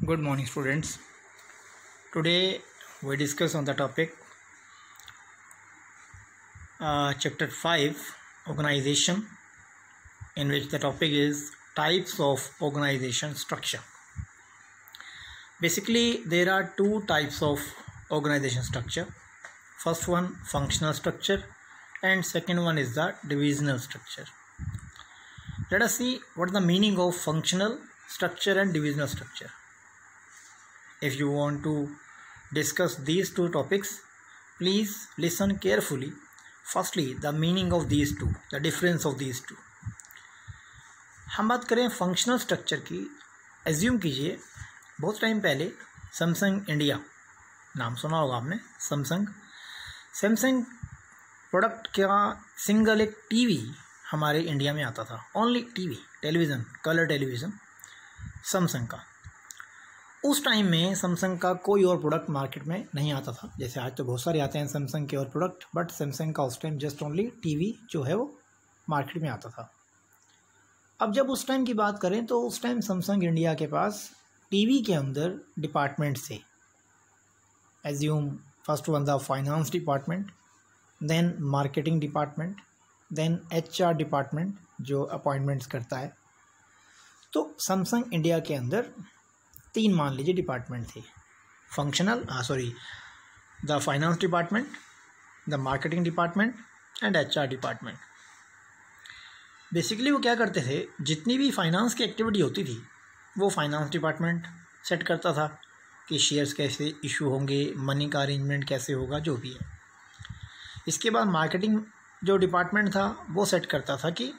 Good morning, students. Today we discuss on the topic chapter 5 organization, in which the topic is types of organization structure. Basically, there are two types of organization structure. First one, functional structure, and second one is the divisional structure. Let us see what is the meaning of functional structure and divisional structure. If you want to discuss these two topics, please listen carefully. Firstly, the meaning of these two, the difference of these two. हम बात करें functional structure की. Assume कीजिए बहुत time पहले Samsung India, नाम सुना होगा आपने. सैमसंग प्रोडक्ट का सिंगल एक टीवी हमारे इंडिया में आता था. Only TV, television, colour television Samsung का. उस टाइम में सैमसंग का कोई और प्रोडक्ट मार्केट में नहीं आता था. जैसे आज तो बहुत सारे आते हैं सैमसंग के और प्रोडक्ट, बट सैमसंग का उस टाइम जस्ट ओनली टीवी जो है वो मार्केट में आता था. अब जब उस टाइम की बात करें तो उस टाइम सैमसंग इंडिया के पास टीवी के अंदर डिपार्टमेंट थे. Assume first one the finance department, then marketing department, then HR department जो अपॉइंटमेंट्स करता है. तो सैमसंग इंडिया के अंदर तीन मान लीजिए डिपार्टमेंट थे. The finance department, the marketing department and HR department. Basically वो क्या करते थे, जितनी भी फाइनेंस की एक्टिविटी होती थी वो फाइनेंस डिपार्टमेंट सेट करता था कि शेयर्स कैसे इशू होंगे, मनी का अरेंजमेंट कैसे होगा, जो भी है. इसके बाद मार्केटिंग जो डिपार्टमेंट था वो सेट करता था कि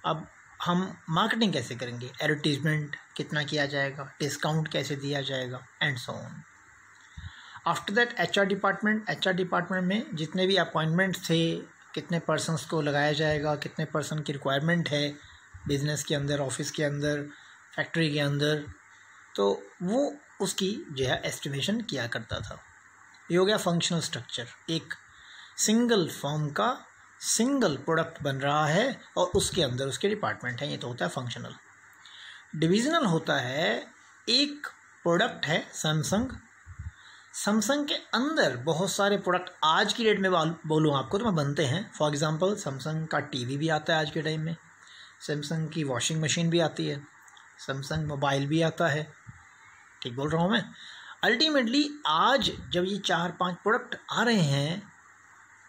अब हम मार्केटिंग कैसे करेंगे, एडवर्टीजमेंट कितना किया जाएगा, डिस्काउंट कैसे दिया जाएगा, and so on. After that HR department में जितने भी अपॉइंटमेंट्स थे, कितने पर्सन्स को लगाया जाएगा, कितने पर्सन की रिक्वायरमेंट है बिज़नेस के अंदर, ऑफिस के अंदर, फैक्ट्री के अंदर, तो वो उसकी जो है एस्टिमेशन किया करता था. ये हो गया फंक्शनल स्ट्रक्चर. एक सिंगल फर्म का सिंगल प्रोडक्ट बन रहा है और उसके अंदर उसके डिपार्टमेंट हैं, ये तो होता है फंक्शनल. डिविजनल होता है, एक प्रोडक्ट है सैमसंग के अंदर बहुत सारे प्रोडक्ट आज की डेट में बोलूँ आपको तो मैं बनते हैं. फॉर एग्जांपल सैमसंग का टीवी भी आता है आज के टाइम में, सैमसंग की वॉशिंग मशीन भी आती है, सैमसंग मोबाइल भी आता है. ठीक बोल रहा हूँ मैं. अल्टीमेटली आज जब ये 4-5 प्रोडक्ट आ रहे हैं,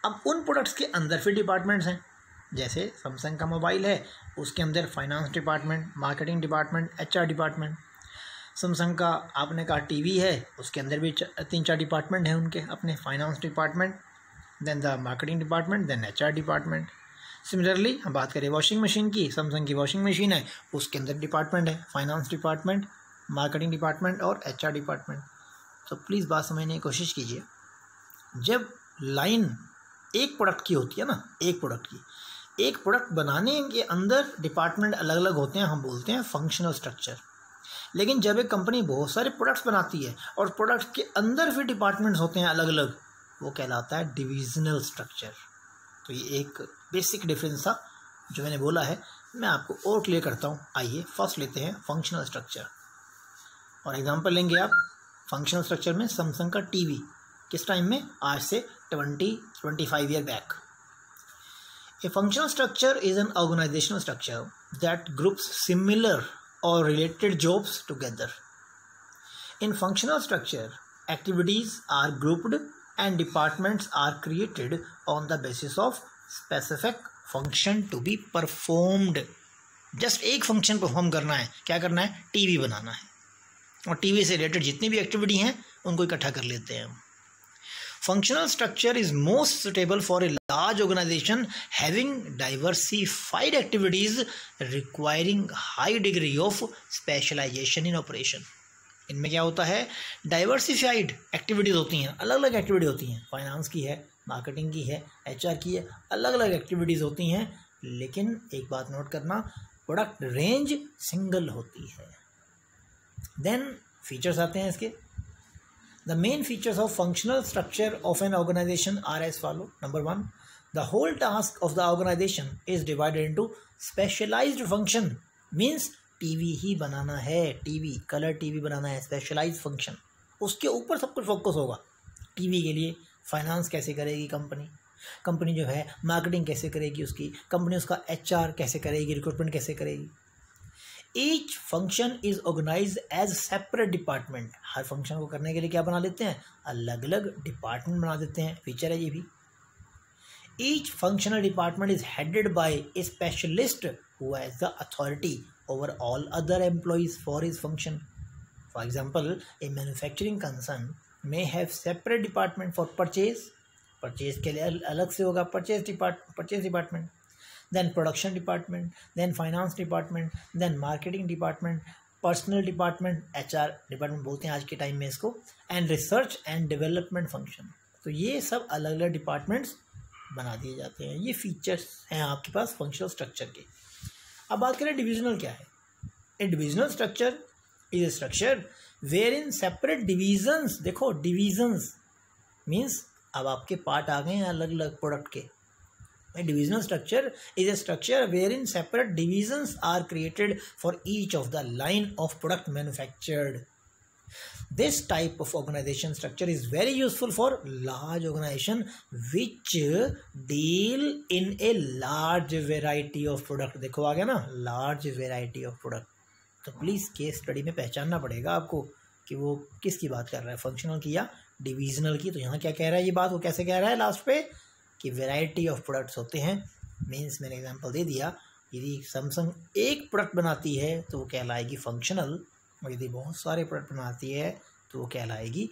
अब उन प्रोडक्ट्स के अंदर फिर डिपार्टमेंट्स हैं. जैसे सैमसंग का मोबाइल है, उसके अंदर finance department, marketing department, HR department. Samsung का आपने कहा टीवी है, उसके अंदर भी 3-4 डिपार्टमेंट हैं उनके अपने. Finance department, then the marketing department, then HR department. Similarly हम बात करें वॉशिंग मशीन की, सैमसंग की वॉशिंग मशीन है, उसके अंदर डिपार्टमेंट है, फाइनेंस डिपार्टमेंट, मार्केटिंग डिपार्टमेंट और HR डिपार्टमेंट. तो प्लीज़ बात समझने की कोशिश कीजिए. जब लाइन एक प्रोडक्ट की होती है ना, एक प्रोडक्ट बनाने के अंदर डिपार्टमेंट अलग अलग होते हैं, हम बोलते हैं फंक्शनल स्ट्रक्चर. लेकिन जब एक कंपनी बहुत सारे प्रोडक्ट्स बनाती है और प्रोडक्ट के अंदर फिर डिपार्टमेंट्स होते हैं अलग अलग, वो कहलाता है डिविजनल स्ट्रक्चर. तो ये एक बेसिक डिफरेंस था जो मैंने बोला है, मैं आपको और क्लियर करता हूँ. आइए फर्स्ट लेते हैं फंक्शनल स्ट्रक्चर, और एग्जांपल लेंगे आप फंक्शनल स्ट्रक्चर में सैमसंग का टीवी. किस टाइम में, आज से 20-25 year back. A functional structure is an organizational structure that groups similar or related jobs together. In functional structure, activities are grouped and departments are created on the basis of specific function to be performed. Just एक function perform करना है. क्या करना है, TV बनाना है, और TV से related जितनी भी एक्टिविटी हैं उनको इकट्ठा कर लेते हैं. Functional structure is most suitable for a large organization having diversified activities requiring high degree of specialization in operation. इनमें क्या होता है, डाइवर्सिफाइड एक्टिविटीज़ होती हैं, अलग अलग एक्टिविटी होती हैं. फाइनेंस की है, मार्केटिंग की है, HR की है, अलग अलग एक्टिविटीज़ होती हैं. लेकिन एक बात नोट करना, प्रोडक्ट रेंज सिंगल होती है. देन फीचर्स आते हैं इसके. The main features of functional structure of an organization are as follow. Number 1, the whole task of the organization is divided into specialized function. Means TV ही बनाना है, TV colour TV बनाना है, specialise function, उसके ऊपर सब कुछ focus होगा। TV के लिए फाइनेंस कैसे करेगी कंपनी जो है, मार्केटिंग कैसे करेगी उसकी कंपनी, उसका HR कैसे करेगी, रिक्रूटमेंट कैसे करेगी। Each function is organise as separate department. हर फंक्शन को करने के लिए क्या बना लेते हैं, अलग अलग डिपार्टमेंट बना देते हैं, फीचर है ये भी। Each functional department is headed by A specialist who has the authority over all other employees for his function. For example, a manufacturing concern may have separate department for purchase के लिए अलग से होगा purchase department, then production department, then finance department, then marketing department, personal department, HR department बोलते हैं आज के time में इसको, and research and development function। तो ये सब अलग अलग डिपार्टमेंट्स बना दिए जाते हैं। ये फीचर्स हैं आपके पास फंक्शनल स्ट्रक्चर के। अब बात करें डिविजनल क्या है। A divisional structure is a structure where in separate divisions, देखो डिविजन्स मीन्स अब आपके पार्ट आ गए हैं अलग अलग प्रोडक्ट के। A divisional structure is a structure where in separate divisions are created for each of the line of product manufactured. This type of organization structure is very useful for large organization which deal in a large variety of product। देखो आ गया ना, large variety of product। तो please case study में पहचानना पड़ेगा आपको कि वो किसकी बात कर रहा है, फंक्शनल की या डिविजनल की। तो यहाँ क्या कह रहा है ये बात, वो कैसे कह रहा है लास्ट पे कि वेराइटी ऑफ प्रोडक्ट्स होते हैं। मीन्स मैंने एग्जांपल दे दिया, यदि सैमसंग एक प्रोडक्ट बनाती है तो वो कहलाएगी फंक्शनल, और यदि बहुत सारे प्रोडक्ट बनाती है तो वो कहलाएगी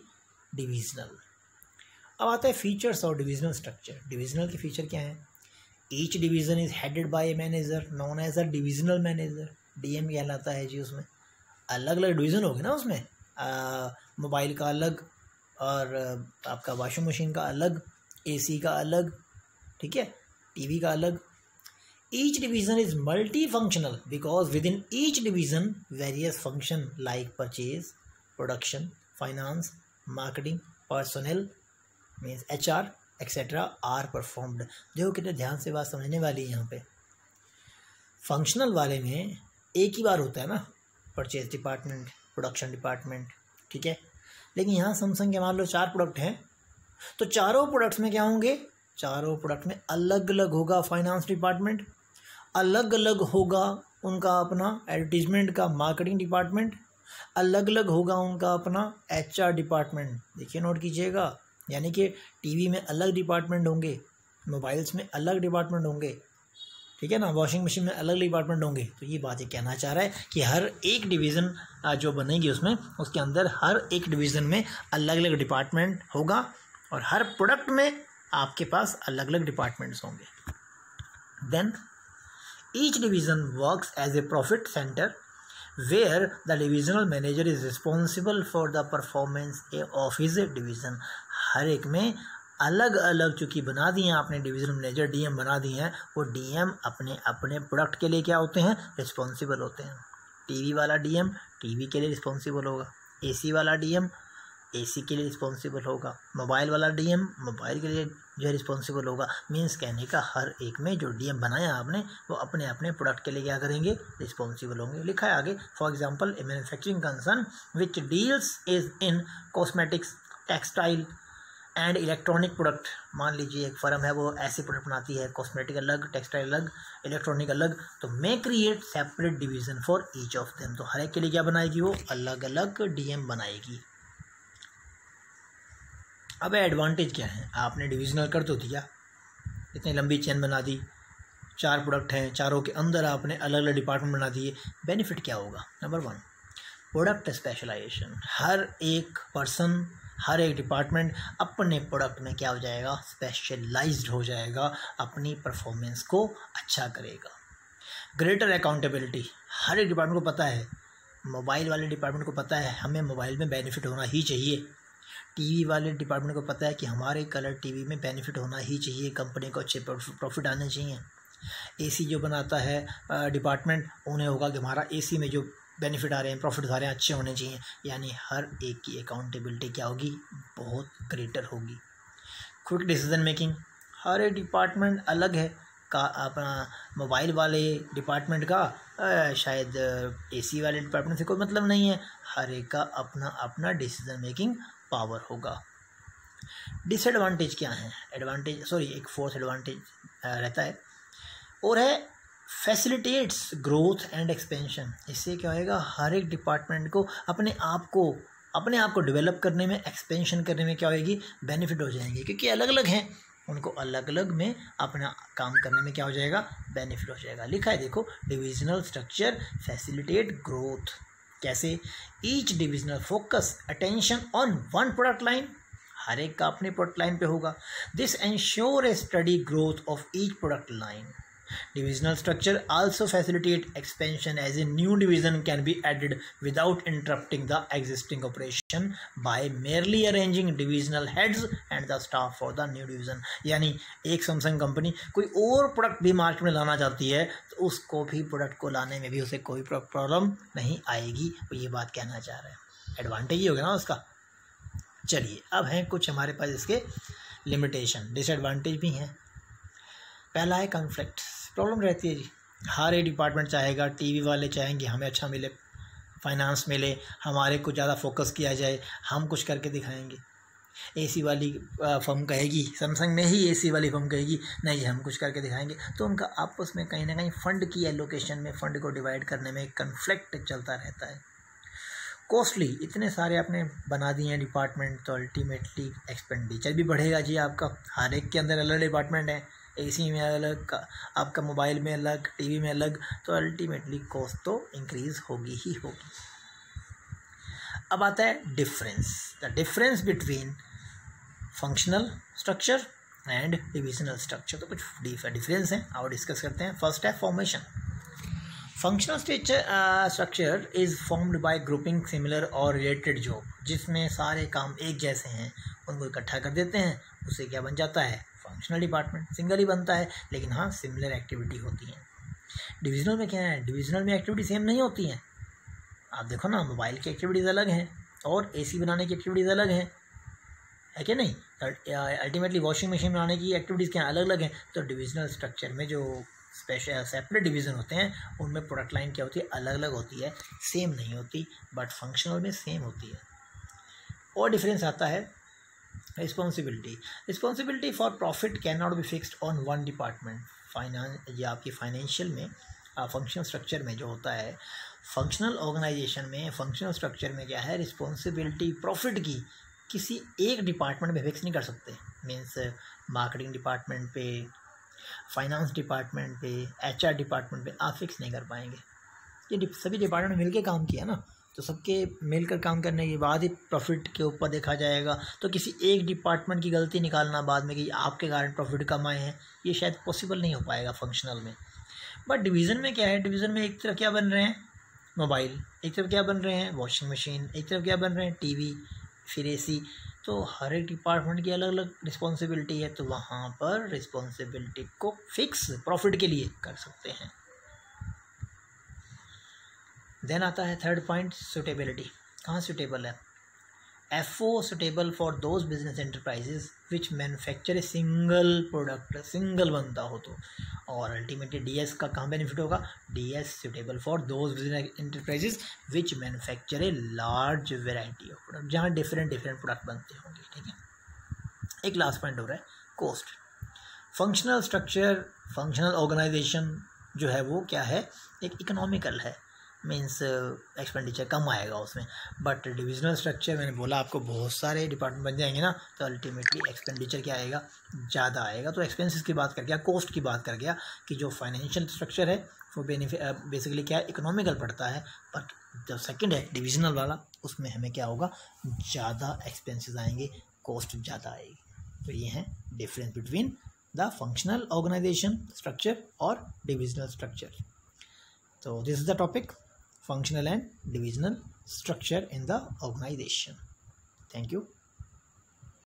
डिविजनल। अब आता है फीचर्स और डिविजनल स्ट्रक्चर। डिविजनल के फीचर क्या है, each division is headed by a manager known as a divisional manager. DM कहलाता है जी। उसमें अलग अलग डिवीज़न होगी ना, उसमें मोबाइल का अलग और आपका वॉशिंग मशीन का अलग, AC का अलग, ठीक है, TV का अलग। Each division is multifunctional because within each division various function like purchase, production, finance, marketing, personnel means HR etc. are performed। देखो कितने ध्यान से बात समझने वाली है यहाँ पे। फंक्शनल वाले में एक ही बार होता है ना, परचेज डिपार्टमेंट, प्रोडक्शन डिपार्टमेंट, ठीक है। लेकिन यहाँ सैमसंग के मान लो 4 प्रोडक्ट हैं, तो चारों प्रोडक्ट्स में क्या होंगे, चारों प्रोडक्ट में अलग अलग होगा फाइनेंस डिपार्टमेंट, अलग अलग होगा उनका अपना एडवर्टीजमेंट का मार्केटिंग डिपार्टमेंट, अलग अलग होगा उनका अपना HR डिपार्टमेंट। देखिए नोट कीजिएगा, यानी कि टीवी में अलग डिपार्टमेंट होंगे, मोबाइल्स में अलग डिपार्टमेंट होंगे, ठीक है ना, वॉशिंग मशीन में अलग डिपार्टमेंट होंगे। तो ये बात ये कहना चाह रहा है कि हर एक डिवीज़न जो बनेगी उसमें, उसके अंदर हर एक डिवीज़न में अलग अलग डिपार्टमेंट होगा और हर प्रोडक्ट में आपके पास अलग अलग डिपार्टमेंट्स होंगे। Then each division works as a profit centre where the divisional manager is responsible for the performance of his division. हर एक में अलग अलग चूँकि बना दिए हैं आपने डिविजनल मैनेजर, DM बना दिए हैं, वो DM अपने अपने प्रोडक्ट के लिए क्या होते हैं, रिस्पॉन्सिबल होते हैं। TV वाला DM TV के लिए रिस्पॉन्सिबल होगा, AC वाला DM AC के लिए रिस्पॉन्सिबल होगा, मोबाइल वाला DM मोबाइल के लिए जो है रिस्पॉन्सिबल होगा। मीन्स कहने का हर एक में जो DM बनाया आपने वो अपने अपने प्रोडक्ट के लिए क्या करेंगे, रिस्पॉन्सिबल होंगे। लिखा है आगे, for example A manufacturing concern which deals is in cosmetics, textile and electronic product. मान लीजिए एक फर्म है वो ऐसे प्रोडक्ट बनाती है, कॉस्मेटिक अलग, टेक्सटाइल अलग, इलेक्ट्रॉनिक अलग, तो may create separate division for each of them. तो हर एक के लिए क्या बनाएगी, वो अलग अलग DM बनाएगी। अब एडवांटेज क्या है, आपने डिविजनल कर तो दिया, इतनी लंबी चेन बना दी, 4 प्रोडक्ट हैं, चारों के अंदर आपने अलग अलग डिपार्टमेंट बना दिए। बेनिफिट क्या होगा, नंबर 1 प्रोडक्ट स्पेशलाइजेशन। हर एक पर्सन, हर एक डिपार्टमेंट अपने प्रोडक्ट में क्या हो जाएगा, स्पेशलाइज्ड हो जाएगा, अपनी परफॉर्मेंस को अच्छा करेगा। ग्रेटर अकाउंटेबिलिटी, हर एक डिपार्टमेंट को पता है, मोबाइल वाले डिपार्टमेंट को पता है हमें मोबाइल में बेनिफिट होना ही चाहिए, टीवी वाले डिपार्टमेंट को पता है कि हमारे कलर टीवी में बेनिफिट होना ही चाहिए, कंपनी को अच्छे प्रॉफिट आने चाहिए। AC जो बनाता है डिपार्टमेंट, उन्हें होगा कि हमारा AC में जो बेनिफिट आ रहे हैं, प्रॉफिट आ रहे हैं, अच्छे होने चाहिए। यानी हर एक की अकाउंटेबिलिटी क्या होगी, बहुत ग्रेटर होगी। क्विक डिसीजन मेकिंग, हर एक डिपार्टमेंट अलग है का, अपना मोबाइल वाले डिपार्टमेंट का शायद एसी वाले डिपार्टमेंट से कोई मतलब नहीं है, हर एक का अपना अपना डिसीजन मेकिंग पावर होगा। डिसएडवांटेज क्या है, एक फोर्थ एडवांटेज रहता है और है फैसिलिटेट्स ग्रोथ एंड एक्सपेंशन। इससे क्या होएगा, हर एक डिपार्टमेंट को अपने आप को डेवलप करने में, एक्सपेंशन करने में क्या होएगी, बेनिफिट हो जाएंगे, क्योंकि अलग अलग हैं, उनको अलग अलग में अपना काम करने में क्या हो जाएगा, बेनिफिट हो जाएगा। लिखा है देखो, डिविजनल स्ट्रक्चर फैसिलिटेट ग्रोथ। कैसे, each divisional focus attention on one product line, हर एक का अपने प्रोडक्ट लाइन पे होगा। This ensure a steady growth of each product line. Divisional structure also facilitate expansion, as a new division can be added without interrupting the existing operation by merely arranging divisional heads and the staff for the new division। यानी एक Samsung company कोई और product भी market में लाना चाहती है तो उसको भी प्रोडक्ट को लाने में भी उसे कोई प्रॉब्लम नहीं आएगी, वो ये बात कहना चाह रहे हैं। एडवांटेज ही हो गया ना उसका। चलिए अब हैं कुछ हमारे पास इसके लिमिटेशन, डिसएडवांटेज भी हैं। पहला है कॉन्फ्लिक्ट, प्रॉब्लम रहती है जी, हर एक डिपार्टमेंट चाहेगा, टीवी वाले चाहेंगे हमें अच्छा मिले, फाइनेंस मिले, हमारे को ज़्यादा फोकस किया जाए, हम कुछ करके दिखाएंगे। एसी वाली फर्म कहेगी, सैमसंग में ही एसी वाली फर्म कहेगी नहीं हम कुछ करके दिखाएंगे, तो उनका आपस में कहीं ना कहीं फ़ंड की एलोकेशन में, फ़ंड को डिवाइड करने में कन्फ्लिक्ट चलता रहता है। कॉस्टली, इतने सारे आपने बना दिए हैं डिपार्टमेंट, तो अल्टीमेटली एक्सपेंडिचर भी बढ़ेगा जी आपका। हर एक के अंदर अलग डिपार्टमेंट है, एसी में अलग, आपका मोबाइल में अलग, टीवी में अलग, तो अल्टीमेटली कॉस्ट तो इंक्रीज़ होगी ही होगी। अब आता है difference, the difference between functional structure and divisional structure. तो कुछ डिफरेंस हैं और डिस्कस करते हैं। फर्स्ट है formation. Functional structure is formed by grouping similar और रिलेटेड जॉब, जिसमें सारे काम एक जैसे हैं उनको इकट्ठा कर देते हैं, उससे क्या बन जाता है, फंक्शनल डिपार्टमेंट। सिंगल ही बनता है लेकिन हाँ सिमिलर एक्टिविटी होती है। डिविजनल में क्या है, डिविजनल में एक्टिविटी सेम नहीं होती हैं। आप देखो ना, मोबाइल की एक्टिविटीज़ अलग हैं और एसी बनाने की एक्टिविटीज़ अलग हैं, है क्या नहीं। अल्टीमेटली वॉशिंग मशीन बनाने की एक्टिविटीज़ क्या अलग अलग हैं। तो डिविजनल स्ट्रक्चर में जो स्पेशल सेपरेट डिवीज़न होते हैं उनमें प्रोडक्ट लाइन क्या होती है, अलग अलग होती है, सेम नहीं होती, बट फंक्शनल में सेम होती है। और डिफरेंस आता है responsibility for profit can not be fixed on one department. ये आपकी फाइनेंशियल में, फंक्शनल स्ट्रक्चर में जो होता है, फंक्शनल ऑर्गेनाइजेशन में, फंक्शनल स्ट्रक्चर में क्या है, रिस्पॉन्सिबिलिटी प्रॉफिट की किसी एक डिपार्टमेंट में फिक्स नहीं कर सकते। मीन्स मार्केटिंग डिपार्टमेंट पे, फाइनेंस डिपार्टमेंट पे, एचआर डिपार्टमेंट पे आप फिक्स नहीं कर पाएंगे। ये सभी डिपार्टमेंट मिलकर काम किया ना, तो सबके मिलकर काम करने के बाद ही प्रॉफिट के ऊपर देखा जाएगा। तो किसी एक डिपार्टमेंट की गलती निकालना बाद में कि आपके कारण प्रॉफिट कम आए हैं, ये शायद पॉसिबल नहीं हो पाएगा फंक्शनल में। बट डिवीज़न में क्या है, डिवीज़न में एक तरफ क्या बन रहे हैं, मोबाइल, एक तरफ क्या बन रहे हैं, वॉशिंग मशीन, एक तरफ क्या बन रहे हैं, टीवी, फिर एसी। तो हर एक डिपार्टमेंट की अलग अलग रिस्पॉन्सिबिलिटी है, तो वहाँ पर रिस्पॉन्सिबिलिटी को फिक्स प्रॉफिट के लिए कर सकते हैं। देन आता है थर्ड पॉइंट, सुटेबिलिटी। कहाँ सुटेबल है, FO suitable for those business enterprises which manufacture a single product, single बनता हो तो। और अल्टीमेटली DS का कहाँ बेनिफिट होगा, DS suitable for those business enterprises which manufacture a large variety of product, जहाँ डिफरेंट प्रोडक्ट बनते होंगे। ठीक है, एक लास्ट पॉइंट हो रहा है, cost. Functional structure, functional organisation जो है वो क्या है, एक इकोनॉमिकल है, मीन्स एक्सपेंडिचर कम आएगा उसमें। बट डिविजनल स्ट्रक्चर, मैंने बोला आपको बहुत सारे डिपार्टमेंट बन जाएंगे ना, तो अल्टीमेटली एक्सपेंडिचर क्या आएगा, ज़्यादा आएगा। तो एक्सपेंसेस की बात कर गया, कॉस्ट की बात कर गया कि जो फाइनेंशियल स्ट्रक्चर है वो बेसिकली क्या है, इकोनॉमिकल पड़ता है। बट जो सेकंड है डिविजनल वाला, उसमें हमें क्या होगा, ज़्यादा एक्सपेंसेस आएंगे, कॉस्ट ज़्यादा आएगी। तो ये है difference between the functional organisation structure और डिविजनल स्ट्रक्चर। तो this is the topic, functional and divisional structure in the organization. Thank you.